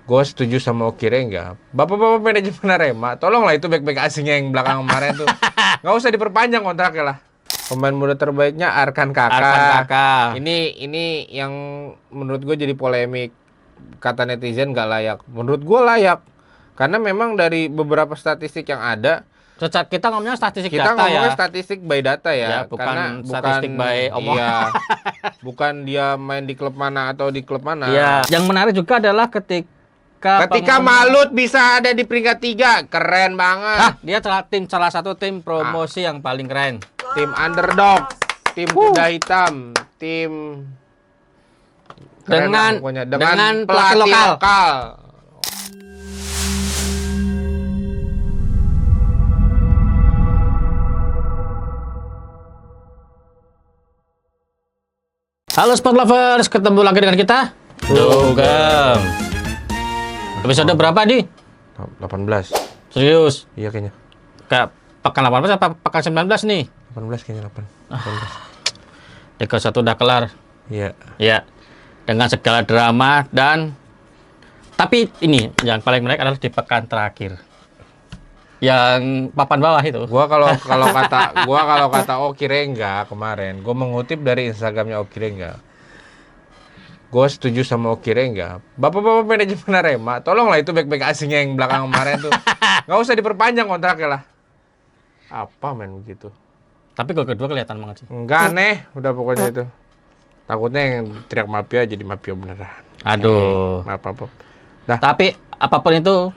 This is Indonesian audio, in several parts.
Gue setuju sama Oki Rengga. Bapak-bapak manajemen Arema, tolonglah itu bek-bek asingnya yang belakang kemarin tuh. Nggak usah diperpanjang kontraknya lah. Pemain muda terbaiknya Arkan Kakak. Ini yang menurut gue jadi polemik. Kata netizen nggak layak. Menurut gue layak. Karena memang dari beberapa statistik yang ada, Kita ngomongnya statistik kita data ngomongnya ya. statistik by data ya. Bukan statistik by omong. Iya, bukan dia main di klub mana atau di klub mana. Iya. Yang menarik juga adalah ketika Malut bisa ada di peringkat 3, keren banget. dia salah satu tim promosi yang paling keren. Tim underdog, tim kuda hitam, tim keren lah pokoknya. Dengan pelatih lokal. Halo Sport Lovers, ketemu lagi dengan kita Dugem. Episode berapa di? 18. Serius? Iya kayaknya. Kayak pekan 18 apa pekan 19 nih? 18 kayaknya 18. Liga 1 udah kelar. Iya. Ya. Dengan segala drama tapi ini yang paling menarik adalah di pekan terakhir. Yang papan bawah itu. Gua kalau kata Oki Rengga kemarin, gua mengutip dari Instagramnya Oki Rengga. Gua setuju sama Oki Rengga. Bapak-bapak manajemen Arema, tolonglah itu bek-bek asingnya yang belakang kemarin tuh. Nggak usah diperpanjang kontraknya lah. Apa main begitu? Tapi gol kedua kelihatan banget sih. Enggak aneh, udah pokoknya itu. Takutnya yang teriak mafia jadi mafia beneran. Aduh. Maaf. Dah. Tapi apapun itu,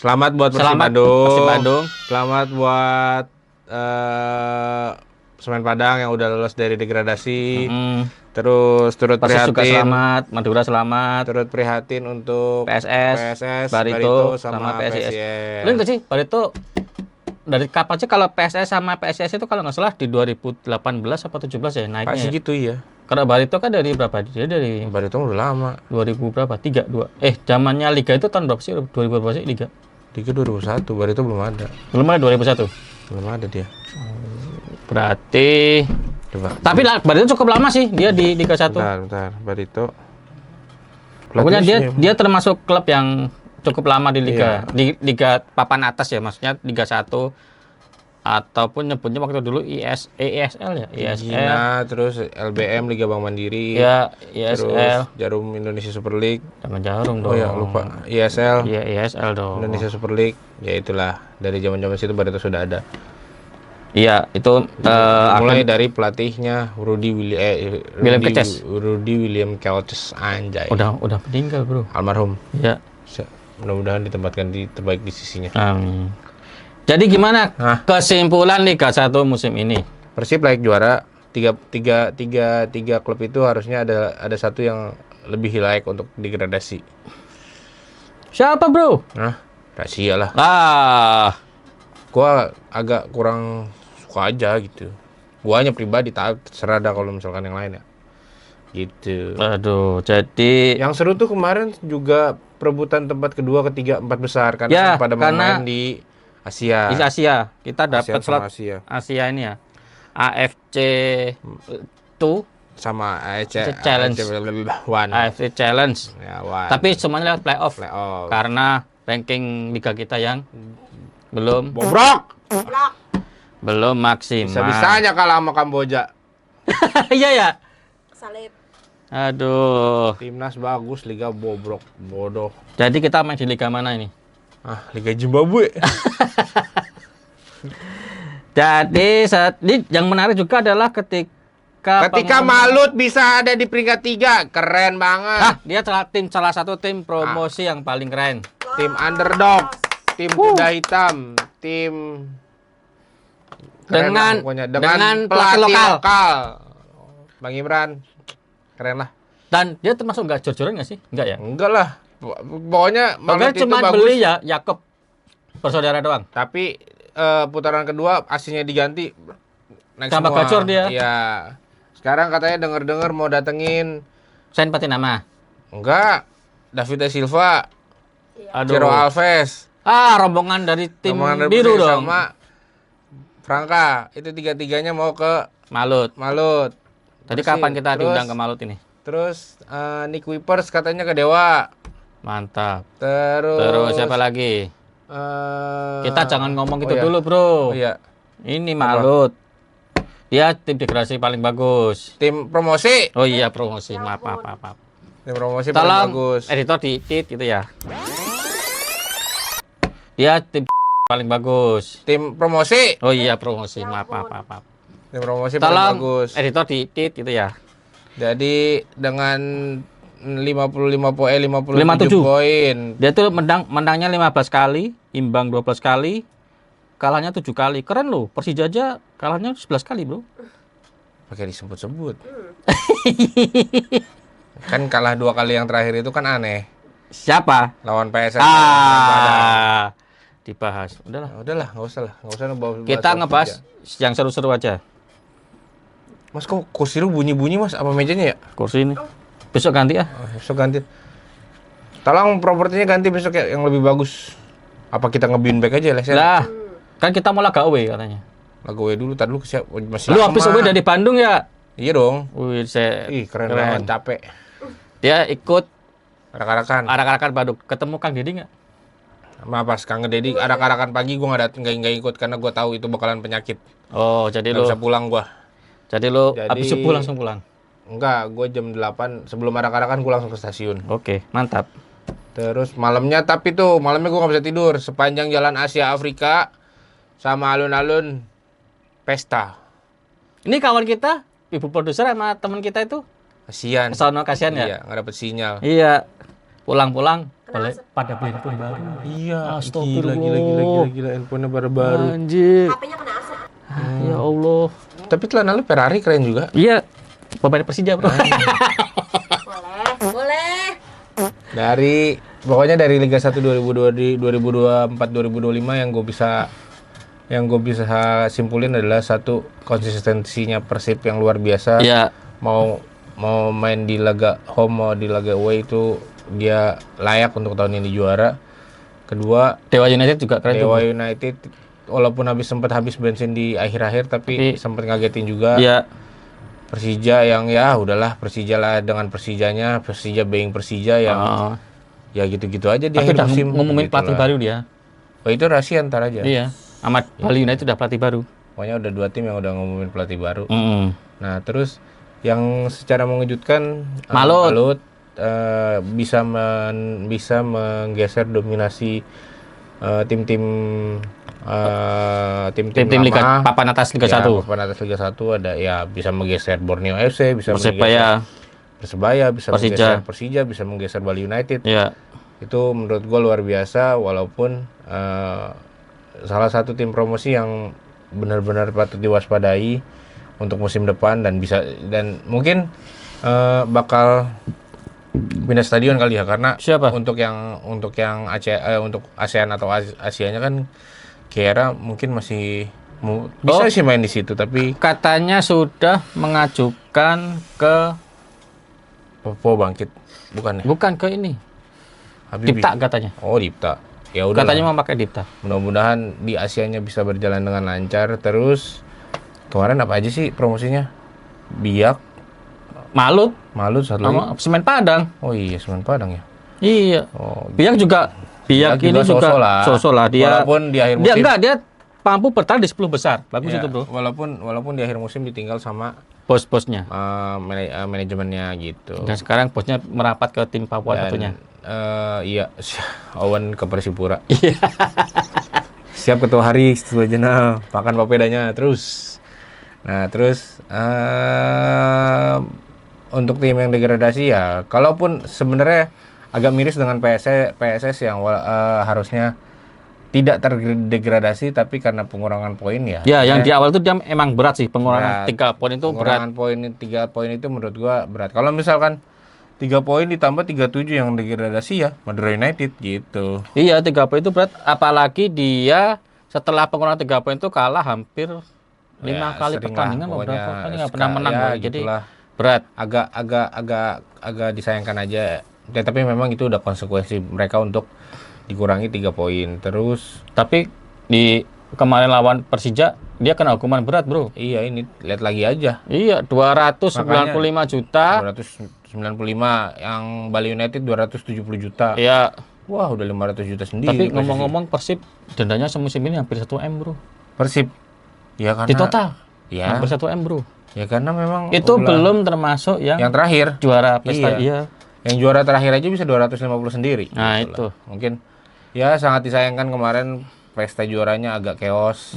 Selamat buat Persib Bandung. Selamat buat Semen Padang yang udah lolos dari degradasi. Terus turut Persis juga prihatin. selamat, Madura selamat. Turut prihatin untuk PSS, Barito sama PSIS. Lu nggak sih Barito dari kapan sih kalau PSS sama PSIS itu kalau nggak salah di 2018 apa 17 ya naiknya? Pasti gitu ya. Karena Barito kan dari berapa? Dia dari Barito udah lama. 2000 berapa? 3, 2. Zamannya Liga itu tahun berapa sih? 2000 berapa sih Liga? Liga 2001, Barito belum ada. Belum ada 2001. Belum ada dia. Berarti Coba. tapi Barito cukup lama sih dia di Liga 1. Bentar. Barito. Pokoknya dia termasuk klub yang cukup lama di liga. Iya. Di liga papan atas ya, maksudnya Liga 1 ataupun nyebutnya waktu dulu ESL ya, Gina, terus LBM Liga Bank Mandiri. Ya, Terus ESL. Jarum Indonesia Super League. Jangan Jarum dong. Oh ya, lupa. ISL. Iya, ESL dong. Indonesia Super League. Ya itulah, dari zaman-zaman situ Barito sudah ada. Iya, itu Mulai dari pelatihnya Rudy William Kelces, anjay. udah meninggal, Bro. Almarhum. Iya. Mudah-mudahan ditempatkan di terbaik di sisinya. Jadi gimana kesimpulan Liga 1 musim ini? Persib layak juara. Tiga klub itu harusnya ada satu yang lebih layak untuk degradasi. Siapa, Bro? Rahasia lah. Gua agak kurang suka aja gitu. Guanya pribadi terserah dah kalau misalkan yang lain ya. Gitu. Aduh, jadi yang seru tuh kemarin juga perebutan tempat kedua, ketiga, 4 besar karena pada main di Asia. Di Asia kita dapat slot Asia ini ya. AFC 2 sama AFC Challenge. AFC Challenge. Ya, tapi semuanya lewat playoff. Karena ranking liga kita yang belum maksimal. Bisa-bisanya kalah sama Kamboja. Iya ya. Salib. Aduh. Timnas bagus, liga bobrok, bodoh. Jadi kita main di liga mana ini? Liga Zimbabwe. Jadi yang menarik juga adalah ketika Malut bisa ada di peringkat 3, keren banget. Dia salah satu tim promosi yang paling keren. Tim underdog, tim kuda hitam, tim dengan pelatih lokal. Bang Imran, keren lah. Dan dia termasuk nggak jor-joran nggak sih? Enggak ya? Enggak lah. Pokoknya Malut itu cuma bagus. beli ya Yakob bersaudara doang. Tapi putaran kedua aslinya diganti. Sama gacor dia. Iya. Sekarang katanya dengar mau datengin Sain Patinama. Enggak. David Silva. Aduh. Ciro Alves. Rombongan dari tim biru dong. Sama Franka. Itu tiga-tiganya mau ke Malut. Terus Tadi kapan kita diundang ke Malut ini? Terus Nick Wipers katanya ke Dewa. Mantap. Terus Siapa lagi? Kita jangan ngomong gitu iya. dulu, Bro. Oh iya. Ini Malut. Dia tim degradasi paling bagus. Tim promosi. Oh iya, promosi. Maaf. Tim promosi paling Tolong bagus. editor ditit gitu ya. Dia tim paling bagus. Tim promosi. Oh iya, promosi. Maaf. Tim promosi paling Tolong bagus. editor ditit gitu ya. Jadi dengan 55 poin, 57 57 poin. Dia tuh menangnya 15 kali, imbang 12 kali, kalahnya 7 kali. Keren loh. Persija aja kalahnya 11 kali, Bro. Pakai disebut-sebut. Kan kalah 2 kali yang terakhir itu kan aneh. Siapa? Lawan PSS. Dibahas. Udahlah. Udahlah, nggak usah lah. Nggak usah bahas Kita ngebahas yang seru-seru aja. Mas, kok kursi lu bunyi-bunyi, Mas? Apa mejanya ya? Kursi ini. Besok ganti ya. Besok ganti. Tolong propertinya ganti besok ya, yang lebih bagus. Apa kita nge-bin back aja lah? Lah, kan kita mau laga away katanya. Laga away dulu, tadi lu siap. Masih Lu lama. habis away dari Bandung ya? Iya dong. Wih, Ih, keren banget, capek. Dia ikut Arak-arakan. arak-arakan Bandung. Ketemu Kang Deddy nggak? Maaf, pas Kang Deddy arak-arakan pagi gua nggak ikut karena gua tahu itu bakalan penyakit. Oh, jadi Nggak lu bisa pulang gua. Jadi habis subuh langsung pulang. Enggak, gua jam 8 sebelum arak-arakan gua langsung ke stasiun. Oke, mantap. Terus malamnya gua nggak bisa tidur sepanjang jalan Asia Afrika sama alun-alun pesta. Ini kawan kita, ibu produser sama teman kita itu Kasian. sono kasihan ya? Iya, nggak dapet sinyal. Iya. Pulang-pulang pada beli handphone baru. Iya, Astagfirullah. gila, handphonenya baru-baru. Anjir. HP-nya kena AC. Ya Allah. Tapi celana lu Ferrari keren juga. Iya. Pemain Persija, Bro. Boleh. Pokoknya dari Liga 1 2024 2025 yang gue bisa simpulin adalah satu, konsistensinya Persib yang luar biasa. Iya. Mau main di laga home mau di laga away itu dia layak untuk tahun ini juara. Kedua, Dewa United juga keren Dewa tuh. United walaupun sempat habis bensin di akhir-akhir tapi sempat ngagetin juga. Iya. Persija yang ya udahlah, Persija lah dengan Persijanya, Persija being Persija yang ya gitu-gitu aja di Tapi akhir udah musim. ngumumin gitu pelatih lah. baru dia. Oh, itu rahasia ntar aja. Iya. Amat Bali United udah pelatih baru. Pokoknya udah 2 tim yang udah ngumumin pelatih baru. Mm-hmm. Nah, terus yang secara mengejutkan Malut. bisa menggeser dominasi tim-tim Tim-tim Liga lama. papan atas Liga 1. Papan atas Liga 1 ada ya, bisa menggeser Borneo FC, bisa Persebaya. Persebaya, bisa Persija. menggeser Persija, bisa menggeser Bali United. Iya. Itu menurut gue luar biasa, walaupun salah satu tim promosi yang benar-benar patut diwaspadai untuk musim depan dan mungkin bakal pindah stadion kali ya, karena Siapa? untuk yang untuk ASEAN atau Asianya kan kira mungkin masih bisa sih main di situ, tapi Katanya sudah mengajukan ke Popo Bangkit bukan ya? bukan ke ini. Habibie. Dipta katanya. Oh, Dipta. Ya udah. Katanya mau pakai Dipta. Mudah-mudahan di Asianya bisa berjalan dengan lancar. Terus kemarin apa aja sih promosinya? Biak, Malut Malut, satu lagi. sama Semen Padang. Oh iya, Semen Padang ya. Iya. Oh, Biak ini juga sosok lah dia. Walaupun di akhir Dia musim dia mampu bertahan di 10 besar. Bagus ya, itu, Bro. walaupun di akhir musim ditinggal sama Bos-bosnya. manajemennya gitu. Dan sekarang bosnya merapat ke tim Papua tentunya. Iya, Owen ke Persipura. Siap ketua hari setelah jenah makan papedanya terus. Nah, terus untuk tim yang degradasi ya, kalaupun sebenarnya agak miris dengan PSS yang harusnya tidak terdegradasi, tapi karena pengurangan poin ya. Ya, yang di awal itu dia emang berat sih, pengurangan 3 poin itu berat. Pengurangan poin 3 poin itu menurut gua berat. Kalau misalkan 3 poin ditambah 37 yang degradasi ya Madura United gitu. Iya, 3 poin itu berat, apalagi dia setelah pengurangan 3 poin itu kalah hampir 5 kali sering pertandingan, lah, beberapa pokoknya kali nggak pernah menang, ya, Bro. Jadi gitulah. berat. agak disayangkan aja. Ya, tapi memang itu udah konsekuensi mereka untuk dikurangi 3 poin. Terus Tapi di kemarin lawan Persija, dia kena hukuman berat, Bro. Iya, ini lihat lagi aja. Iya, 295 juta. 295, yang Bali United 270 juta. Iya. Wah, udah 500 juta sendiri. Tapi ngomong-ngomong Persib dendanya semusim ini hampir 1 M, Bro. Persib. Ya karena Di total. Ya. Hampir 1 M, Bro. Ya karena memang itu belum termasuk yang terakhir juara pesta. Iya. Yang juara terakhir aja bisa 250 sendiri. Nah, gitu itu. Lah. Mungkin ya sangat disayangkan kemarin pesta juaranya agak chaos.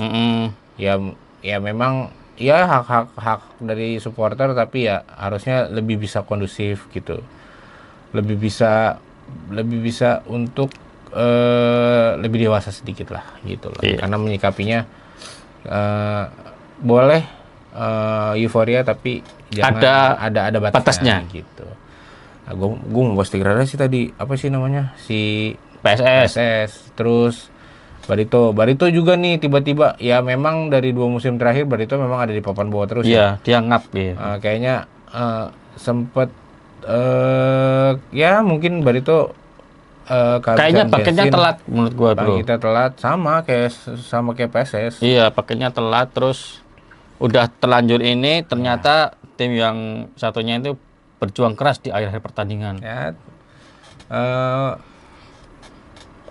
Ya memang ya hak dari supporter, tapi ya harusnya lebih bisa kondusif gitu. Lebih bisa untuk lebih dewasa sedikit lah gitu lah. Iya. Karena menyikapinya boleh euforia, tapi jangan ada batasnya gitu. Nah, gue mau bahas degradasi tadi, apa sih namanya, si PSS. Terus Barito juga nih tiba-tiba, ya memang dari 2 musim terakhir Barito memang ada di papan bawah terus. Iya, dia ngap ya. Kayaknya sempet ya mungkin Barito kayaknya paketnya telat menurut gua, Bro. Kita telat sama kayak PSS. Iya, paketnya telat, terus udah terlanjur ini ternyata tim yang satunya itu berjuang keras di akhir pertandingan. Ya,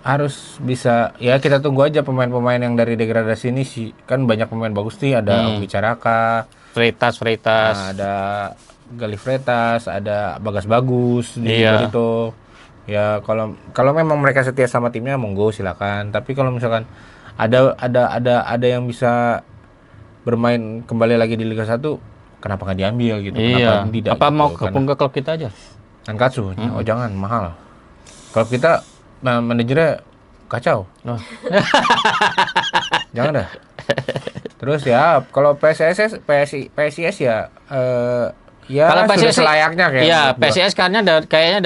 harus bisa, ya kita tunggu aja pemain-pemain yang dari degradasi ini sih, kan banyak pemain bagus nih, ada Ogi Caraka, Freitas, ada Galih Freitas, ada Bagas Bagus di Barito. Ya kalau memang mereka setia sama timnya, monggo silakan. Tapi kalau misalkan ada yang bisa bermain kembali lagi di Liga 1, kenapa nggak diambil gitu? Iya. Kenapa tidak? Apa gitu? mau gabung ke klub kita aja? Nankatsu. Oh jangan, mahal. Kalau kita manajernya kacau. Oh. Jangan dah. Terus ya kalau PSIS ya ya kalau sudah PSIS selayaknya kayak. Iya, PSIS kayaknya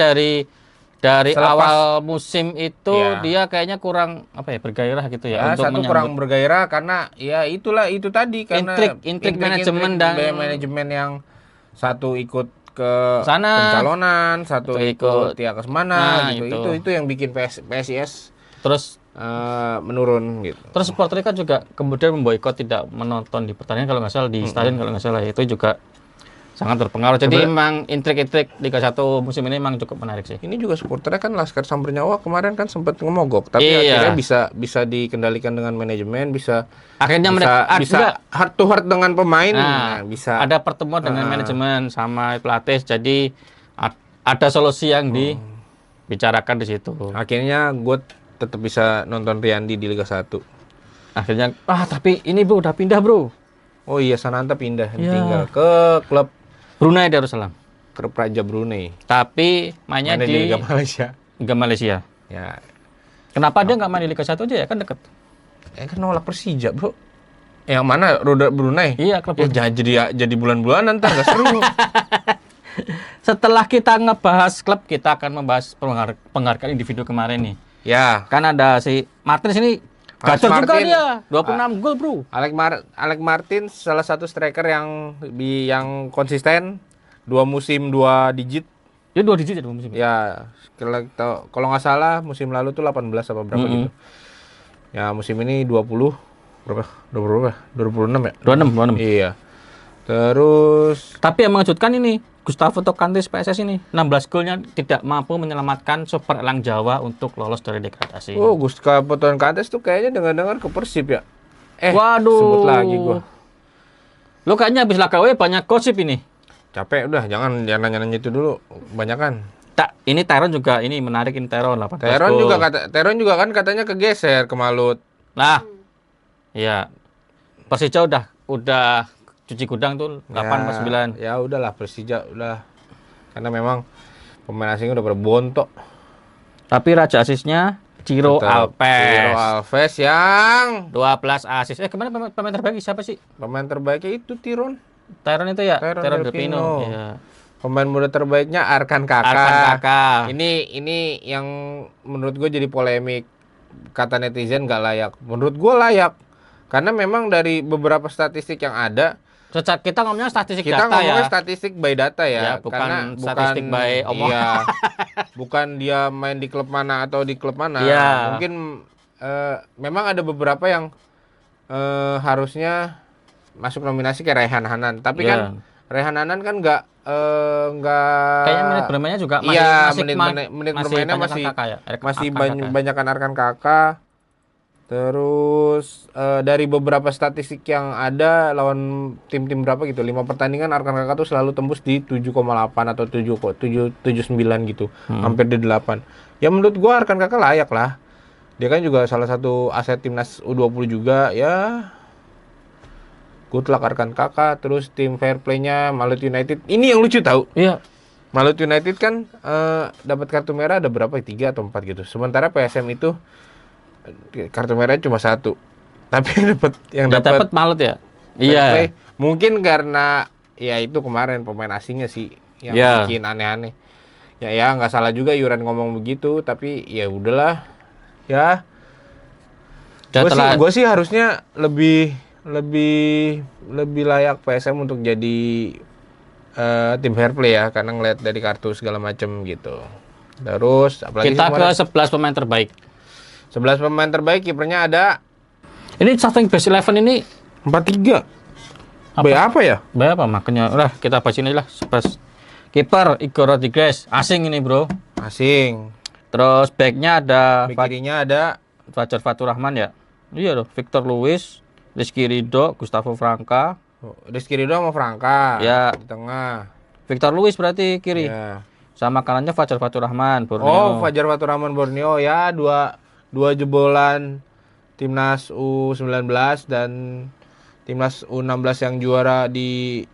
dari awal musim itu dia kayaknya kurang bergairah gitu ya, untuk menyambut. Kurang bergairah karena ya itu tadi, karena intrik manajemen dan manajemen yang satu ikut ke sana, pencalonan, satu ikut ya ke semana gitu. Itu yang bikin PSIS terus menurun gitu. Terus supporter kan juga kemudian memboikot, tidak menonton di pertandingan kalau nggak salah, di stadion kalau nggak salah, itu juga sangat berpengaruh. Jadi memang intrik-intrik Liga 1 musim ini memang cukup menarik sih. Ini juga supporternya kan Laskar Samber Nyawa kemarin kan sempat ngemogok, tapi akhirnya bisa dikendalikan dengan manajemen, akhirnya bisa heart to heart dengan pemain, bisa ada pertemuan dengan manajemen sama pelatih, jadi ada solusi yang dibicarakan di situ. Akhirnya gue tetap bisa nonton Riyandi di Liga 1. Akhirnya tapi ini Bro udah pindah, Bro. Oh iya, Sananta pindah, tinggal ke klub Brunei Darussalam. Klub Raja Brunei. Tapi mainnya di Liga Malaysia. Liga Malaysia. Ya. Kenapa dia nggak main di Liga 1 aja ya? Kan deket. Kan nolak Persija, Bro. Yang mana? Roda Brunei? Iya, klub. Jadi bulan-bulanan ntar nggak seru. Setelah kita ngebahas klub, kita akan membahas penghargaan individu kemarin nih. Ya. Kan ada si Martins ini. Gacor juga dia, 26 gol, Bro. Alex Martins salah satu striker yang konsisten, 2 musim 2 digit. Dia 2 digit ya 2 musim. Ya, kalau nggak salah musim lalu tuh 18 apa berapa gitu. Ya, musim ini 20 berapa? 26 ya? 26. Iya. Terus tapi yang mengejutkan ini, Gustavo Tokantis PSS ini 16 golnya tidak mampu menyelamatkan Super Elang Jawa untuk lolos dari degradasi. Oh, Gustavo Tokantis tuh kayaknya dengar-dengar ke Persib ya. Waduh. Sebut lagi gua. Lu kayaknya habis lagawe banyak gosip ini. Capek udah, jangan nanya-nanya itu dulu, banyakan. Ini Teron juga ini menarik, ini Teron 18 gol. Teron juga kan katanya kegeser ke Malut. Nah. Iya. Persija udah cuci gudang tuh 8 9. Ya udahlah, Persija udah. Karena memang pemain asing udah berbontok. Tapi raja asisnya Ciro Alves yang 12 asis. Kemarin pemain terbaik siapa sih? Pemain terbaiknya itu Teron itu ya? Teron Delpino. Iya. Pemain muda terbaiknya Arkan Kakak. Ini yang menurut gue jadi polemik. Kata netizen nggak layak. Menurut gue layak. Karena memang dari beberapa statistik yang ada, kita ngomongnya statistik data ya. Kita ngomongnya statistik by data ya. Bukan statistik by omong. Iya. Bukan dia main di klub mana atau di klub mana. Iya. Mungkin memang ada beberapa yang harusnya masuk nominasi kayak Raihan Hanan. Tapi Iya. kan Raihan Hanan kan nggak Kayaknya menit bermainnya juga masih iya, masih menit bermainnya banyak masih kakak ya. masih Arkan kakak. banyakan Arkan Kakak. Terus dari beberapa statistik yang ada lawan tim-tim berapa gitu, 5 pertandingan Arkan Kakak tuh selalu tembus di 7,8 atau 7,79 gitu, hampir di 8. Ya menurut gua Arkan Kakak layak lah. Dia kan juga salah satu aset timnas U20 juga ya. Good luck Arkan Kakak. Terus tim fair play-nya Malut United. Ini yang lucu tahu. Iya. Malut United kan dapat kartu merah ada berapa? 3 atau 4 gitu. Sementara PSM itu kartu merahnya cuma 1. Tapi yang dapat Malut ya. fair Iya. play mungkin karena ya itu kemarin pemain asingnya sih yang Iya. bikin aneh-aneh. Ya nggak salah juga Yuran ngomong begitu, tapi ya udahlah. Ya. Gue sih harusnya lebih layak PSM untuk jadi tim fair play ya, karena ngeliat dari kartu segala macem gitu. Terus apalagi Kita ke 11 pemain terbaik. 11 pemain terbaik, kipernya ada Ini starting base 11 ini 4-3. Apa ya? berapa makanya? Udah kita bahas ini lah. Kiper Igor Rodriguez, asing ini, Bro. Asing. Terus backnya ada Bek kirinya ada Fajar Fatur Rahman ya. Iya loh, Victor Luis, Rizky Ridho, Gustavo Franca. Rizky Ridho sama Franka Ya. di tengah. Victor Luis berarti kiri. Ya. Sama kanannya Fajar Fatur Rahman, Borneo. Oh, Fajar Fatur Rahman Borneo ya, dua jebolan timnas U19 dan timnas U16 yang juara di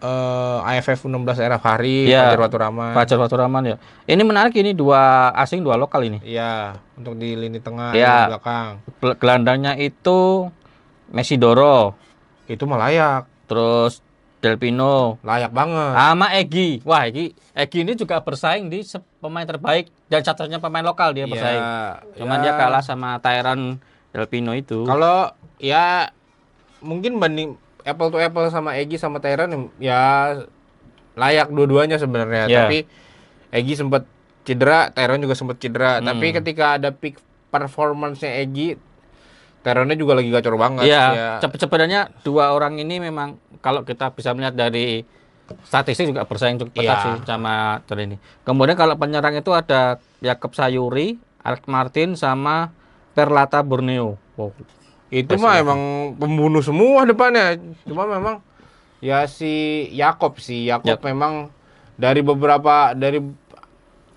AFF U16 era Fahri, Ya. Fajar Fatur Rahman. Fajar Fatur Rahman ya. Ini menarik, ini 2 asing 2 lokal ini. Iya, untuk di lini tengah Ya. di belakang. Gelandangnya itu Mesidoro, Itu mah layak. terus Del Pino, Layak banget. sama Egi. Wah, Egi ini juga bersaing di pemain terbaik dan satunya pemain lokal dia bersaing. Cuman dia kalah sama Tyron Del Pino itu. Kalau ya mungkin banding apple to apple sama Egi sama Tyron ya layak dua-duanya sebenarnya. Ya. Tapi Egi sempat cedera, Tyron juga sempat cedera. Tapi ketika ada peak performance-nya Egi, Tyronnya juga lagi gacor banget. Iya, Ya. sebenarnya 2 orang ini memang kalau kita bisa melihat dari statistik juga bersaing cukup ketat Iya. sih sama ini. Kemudian kalau penyerang itu ada Yakob Sayuri, Alex Martin sama Perlata Borneo. Wow. Itu mah emang pembunuh semua depannya. Cuma memang ya si Yakob memang dari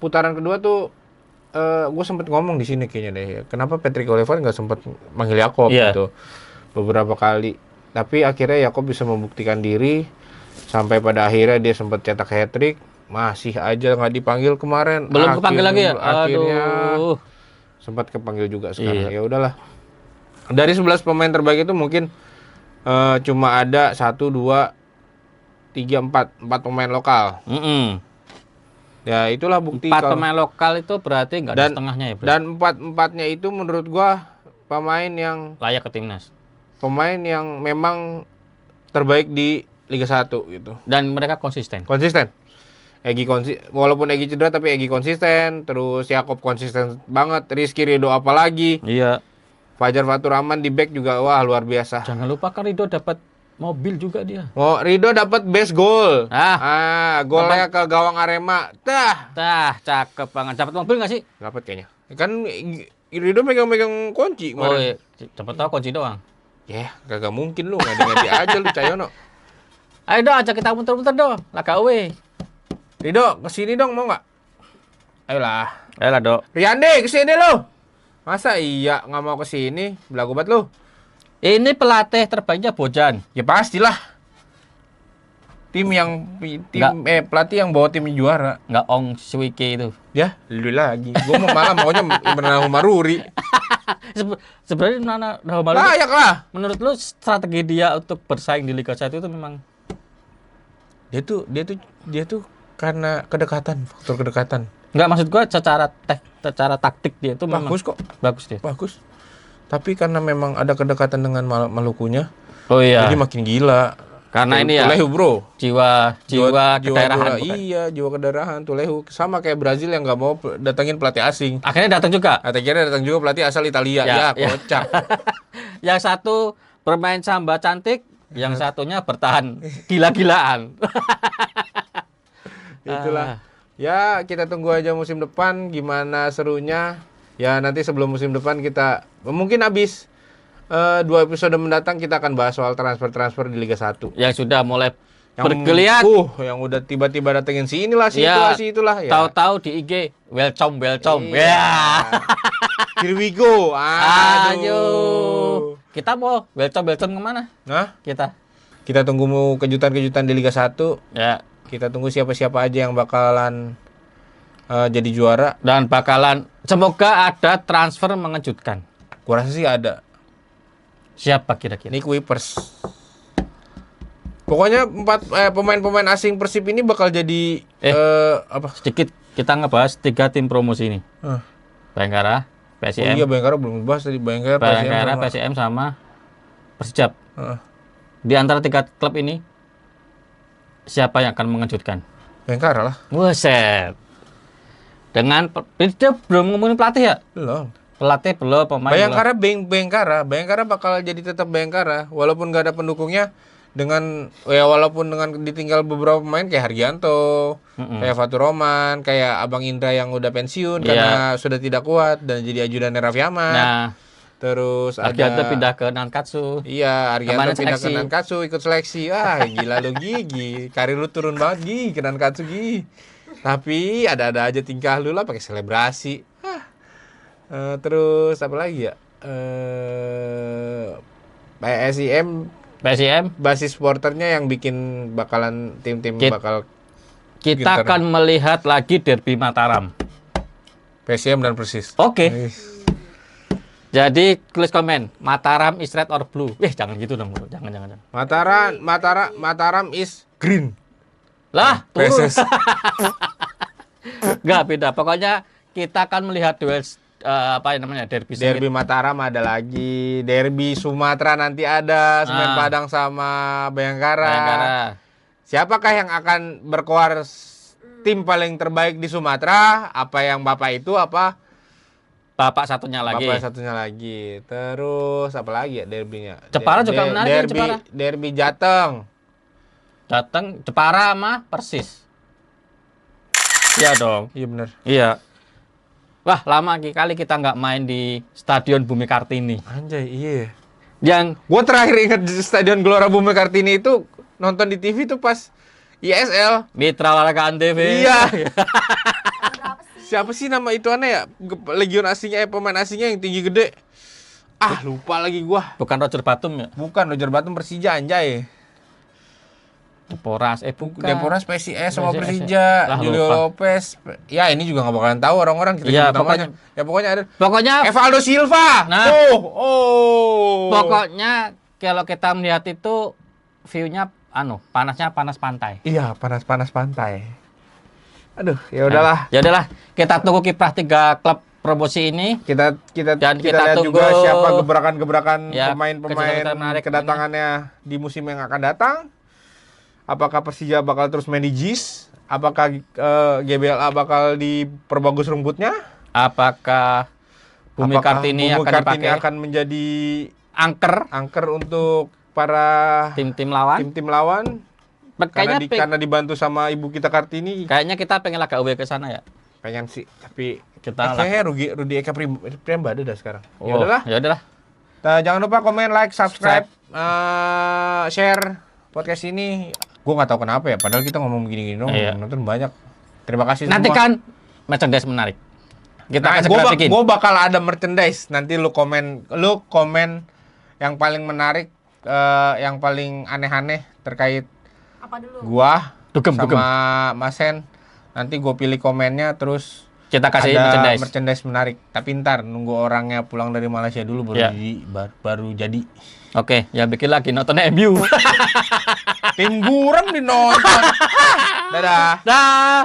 putaran kedua tuh gue sempet ngomong di sini kayaknya deh. Kenapa Patrick Oliver nggak sempet manggil Yakob Iya. gitu beberapa kali. Tapi akhirnya Yakob bisa membuktikan diri sampai pada akhirnya dia sempat cetak hat-trick. Masih aja nggak dipanggil kemarin. Belum kepanggil lagi ya? Akhirnya Aduh. sempat kepanggil juga sekarang. Iya. Ya udahlah. Dari 11 pemain terbaik itu mungkin cuma ada 1, 2, 3, 4 pemain lokal. Ya itulah bukti 4 pemain lokal itu berarti nggak ada setengahnya ya, Bro? Dan 4-4-nya itu menurut gua pemain yang Layak ke timnas. Memang terbaik di Liga 1 gitu. Dan mereka konsisten. Konsisten. Walaupun Egi cedera tapi Egi konsisten, terus Yakob konsisten banget, Rizky Ridho apalagi. Iya. Fajar Fatur Rahman di back juga wah luar biasa. Jangan lupa kan Ridho dapat mobil juga dia. Oh, Ridho dapat best goal. Golnya ke gawang Arema. Cakep banget. Dapat mobil nggak sih? Dapat kayaknya. Kan Ridho megang-megang kunci Oh, kemarin. iya. Dapat tahu kunci doang. Ya, kagak mungkin lu ngadi-ngadi aja lu Cayono. Ayo dong, ajak kita muter-muter dong. Laga away. Ridho, kesini dong mau nggak? Ayolah. Ayolah, Dok. Riyandi, kesini lu. Masa iya nggak mau kesini? Belagu banget lu. Ini pelatih terbaiknya Bojan. Ya pastilah. Pelatih yang bawa tim juara. Nggak Ong Swike itu. Ya, lu lagi. Gua mau malah maunya Imran Maruri. Sebenarnya Nana Malu Layak lah. menurut lu strategi dia untuk bersaing di Liga 1 itu memang Dia tuh karena faktor kedekatan. Nggak, maksud gua secara taktik dia itu memang Bagus kok. bagus dia. Bagus. Tapi karena memang ada kedekatan dengan Malukunya, Oh iya. jadi makin gila. Karena ini ya Tulehu, bro. jiwa kedaerahan. Iya, jiwa kedaerahan Tulehu sama kayak Brazil yang nggak mau datangin pelatih asing. Akhirnya datang juga. Akhirnya datang juga pelatih asal Italia. Ya, Ya. kocak. Yang satu bermain samba cantik, yang satunya bertahan gila-gilaan. Itulah. Ya, kita tunggu aja musim depan gimana serunya. Ya, nanti sebelum musim depan kita mungkin habis 2 episode mendatang kita akan bahas soal transfer-transfer di Liga 1. Yang sudah mulai Yang bergeliat. Yang udah tiba-tiba datengin si inilah, si Ya, itulah ya. Tahu-tahu di IG, welcome. Iya. Ya. Here we go. Ayo. Kita mau welcome kemana? Nah, Kita tunggu mau kejutan-kejutan di Liga 1. ya, Kita tunggu siapa-siapa aja yang bakalan jadi juara. dan bakalan semoga ada transfer mengejutkan. Gua rasa sih ada. Siapa kira-kira? Nick Wipers. Pokoknya pemain-pemain asing Persib ini bakal jadi apa? Sedikit kita ngebahas 3 tim promosi ini. Bayangkara, Oh PSIM, iya, Bayangkara belum dibahas tadi. Bayangkara, PSIM sama Persijap. Heeh. Di antara 3 klub ini, siapa yang akan mengejutkan? Bayangkara lah. Buset. Dengan dia belum ngomongin pelatih ya? Belum. Pelatih belum, pemain Bayangkara bakal jadi tetap Bayangkara walaupun gak ada pendukungnya, walaupun dengan ditinggal beberapa pemain kayak Hargianto, kayak Fatur Roman, kayak Abang Indra yang udah pensiun karena sudah tidak kuat dan jadi ajudannya Raffi Ahmad. Nah, Terus Hargianto ada pindah ke Nankatsu. Iya, Hargianto Kemarin pindah ke seleksi. Nankatsu ikut seleksi. Gila lu Gi. Karir lu turun banget Gi ke Nankatsu Gi. Tapi ada aja tingkah lu lah pakai selebrasi. Terus apa lagi ya? PSIM basis supporternya yang bikin bakalan tim-tim bakal Kita Ginter. akan melihat lagi derby Mataram. PSIM dan Persis. Oke. Jadi tulis komen, Mataram is red or blue. Jangan gitu dong, bro. Jangan. Mataram is green. Lah, turun. PSS. Enggak beda. Pokoknya kita akan melihat duel derby. Derby Mataram ada lagi, derby Sumatera nanti ada, Semen Padang sama Bayangkara. Siapakah yang akan berkoar tim paling terbaik di Sumatera? Apa yang Bapak itu apa? Bapak satunya lagi. Bapak satunya lagi. Terus apa lagi ya derbynya? Jepara juga menarik, Jepara. Derby Jateng. Datang Jepara sama Persis. Iya dong. Iya benar. Iya. Wah, lama kali kita nggak main di Stadion Bumi Kartini. Anjay, iya. Yang Gue terakhir ingat di Stadion Gelora Bumi Kartini itu nonton di TV tuh pas ISL. Mitra Olahraga Antv. Iya. Siapa sih nama itu aneh ya? Legion asingnya, pemain asingnya yang tinggi gede. Lupa lagi gua. Bukan Roger Batum ya? Bukan, Roger Batum Persija anjay. Deporas, bukan. Deporas PSIS sama PSIS. Persija. Lah, Julio lupa. Lopez. Ya ini juga nggak bakalan tahu orang-orang kita Iya, sebut namanya. Ya pokoknya ada. Pokoknya Evaldo Silva. Nah. Pokoknya kalau kita melihat itu view-nya panasnya panas pantai. Iya, panas-panas pantai. Aduh, ya udahlah. Ya udahlah, kita tunggu kiprah 3 klub promosi ini. Kita Dan kita lihat tunggu juga siapa gebrakan-gebrakan ya, pemain-pemain kejutan menarik kedatangannya di musim yang akan datang. Apakah Persija bakal terus main di JIS? Apakah GBLA bakal diperbagus rumputnya? Apakah Bumi Kartini akan Kartini dipakai akan menjadi angker untuk para tim-tim lawan? tim-tim lawan? Kayaknya Karena dibantu sama ibu kita Kartini. kayaknya kita pengen agak away ke sana ya. Pengen sih, tapi Kita kayaknya Rudi Eka Priambada dah sekarang. Ya udahlah. Ya udahlah. Jangan lupa komen, like, subscribe, share podcast ini. Gue nggak tahu kenapa ya, padahal kita ngomong begini-gini dong, Iya. nonton banyak. Terima kasih Nanti semua. kan merchandise menarik. Kita akan segera bikin. Gue bakal ada merchandise. Nanti lu komen yang paling menarik, yang paling aneh-aneh terkait Apa dulu? gua Dugem. sama Mas Hen. Nanti gue pilih komennya, terus Kita kasih ada merchandise. menarik. Tapi ntar nunggu orangnya pulang dari Malaysia dulu baru Iya. baru jadi. Oke, ya bikin lagi nonton MU. Tim buram di nonton. Dadah. Dah.